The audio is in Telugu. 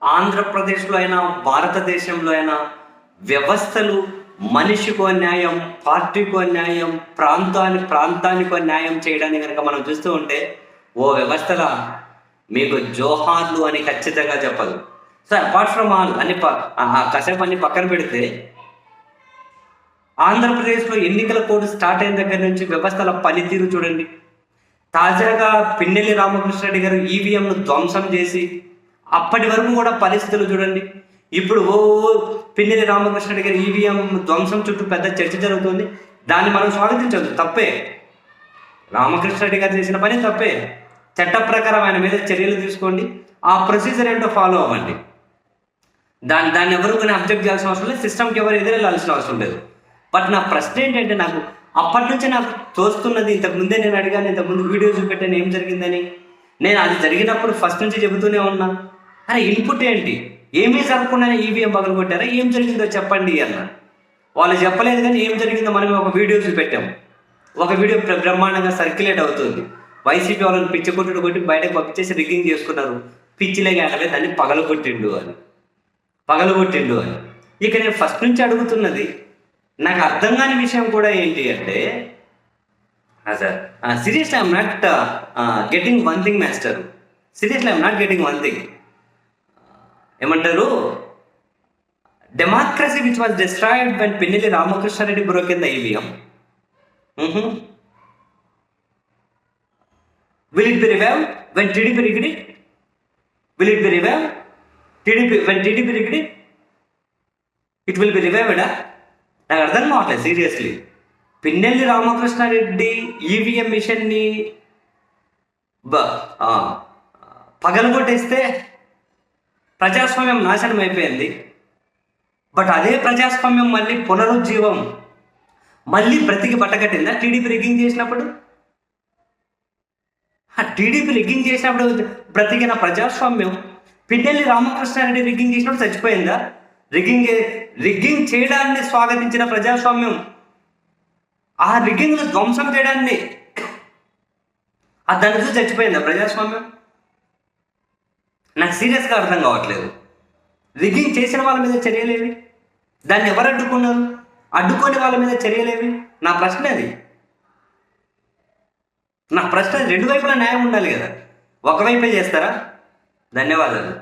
ఆంధ్రప్రదేశ్లో అయినా భారతదేశంలో అయినా వ్యవస్థలు మనిషికో న్యాయం, పార్టీకో న్యాయం, ప్రాంతానికో న్యాయం చేయడానికి కనుక మనం చూస్తూ ఉంటే ఓ వ్యవస్థల మీకు జోహార్లు అని ఖచ్చితంగా చెప్పదు. సో అపార్ట్ ఫ్రమ్ ఆల్ అని కాసేపు అన్ని పక్కన పెడితే ఆంధ్రప్రదేశ్లో ఎన్నికల కోడ్ స్టార్ట్ అయిన దగ్గర నుంచి వ్యవస్థల పనితీరు చూడండి. తాజాగా పిన్నెల్లి రామకృష్ణారెడ్డి గారు ఈవీఎంను ధ్వంసం చేసి అప్పటి వరకు కూడా పరిస్థితులు చూడండి. ఇప్పుడు పిన్నెల్లి రామకృష్ణారెడ్డి గారు ఈవీఎం ధ్వంసం చుట్టూ పెద్ద చర్చ జరుగుతుంది. దాన్ని మనం స్వాగతించదు, తప్పే. రామకృష్ణారెడ్డి గారు చేసిన పని తప్పే. చట్ట ప్రకారం ఆయన మీద చర్యలు తీసుకోండి, ఆ ప్రొసీజర్ ఏంటో ఫాలో అవ్వండి. దాన్ని ఎవరు కానీ అబ్జెక్ట్ చేయాల్సిన అవసరం లేదు, సిస్టమ్కి ఎవరు ఎదురెళ్ళాల్సిన అవసరం లేదు. బట్ నా ప్రశ్న ఏంటంటే, నాకు అప్పటి నుంచి నాకు తోస్తున్నది, ఇంతకుముందే నేను అడిగాను, ఇంతకుముందు వీడియో చూపెట్టాను ఏం జరిగిందని. నేను అది జరిగినప్పుడు ఫస్ట్ నుంచి చెబుతూనే ఉన్నా, అరే ఇన్పుట్ ఏంటి, ఏమీ జరగకుండానే ఈవీఎం పగలు కొట్టారా, ఏం జరిగిందో చెప్పండి అన్న. వాళ్ళు చెప్పలేదు, కానీ ఏం జరిగిందో మనం ఒక వీడియో చూపెట్టాము. ఒక వీడియో బ్రహ్మాండంగా సర్క్యులేట్ అవుతుంది. వైసీపీ వాళ్ళని పిచ్చి కొట్టి బయటకు పంపించేసి రిగ్గింగ్ చేసుకున్నారు. పిచ్చిలే కాలే దాన్ని పగలగొట్టిండు అని. ఇక నేను ఫస్ట్ నుంచి అడుగుతున్నది, నాకు అర్థం కాని విషయం కూడా ఏంటి అంటే, sir seriously I'm not getting one thing master. Seriously I'm not getting one thing. ఏమంటారు, democracy which was destroyed when Pinnelli Ramakrishna Reddy broke in the EVM. Will it be revived when TDP rigged it? Will it be revived? When TDP rigged it? It will be revived, నాకు అర్థం కావట్లేదు సీరియస్లీ. పిన్నెల్లి రామకృష్ణారెడ్డి ఈవీఎం మిషన్ని పగలగొట్టేస్తే ప్రజాస్వామ్యం నాశనం అయిపోయింది. బట్ అదే ప్రజాస్వామ్యం మళ్ళీ పునరుజ్జీవం, మళ్ళీ బ్రతికి బట్టకట్టిందా టీడీపీ రిగ్గింగ్ చేసినప్పుడు? టీడీపీ రిగ్గింగ్ చేసినప్పుడు బ్రతికిన ప్రజాస్వామ్యం పిన్నెల్లి రామకృష్ణారెడ్డి రిగ్గింగ్ చేసినప్పుడు చచ్చిపోయిందా? రిగ్గింగ్ చేయడాన్ని స్వాగతించిన ప్రజాస్వామ్యం ఆ రిగ్గింగ్ను ధ్వంసం చేయడాన్ని దాని చూసి చచ్చిపోయిందా ప్రజాస్వామ్యం? నాకు సీరియస్గా అర్థం కావట్లేదు. రిగ్గింగ్ చేసిన వాళ్ళ మీద చర్యలేవి, దాన్ని ఎవరు అడ్డుకున్నారు, అడ్డుకోని వాళ్ళ మీద చర్యలేవి? నా ప్రశ్న అది. రెండు వైపులా న్యాయం ఉండాలి కదా, ఒకవైపే చేస్తారా? ధన్యవాదాలు.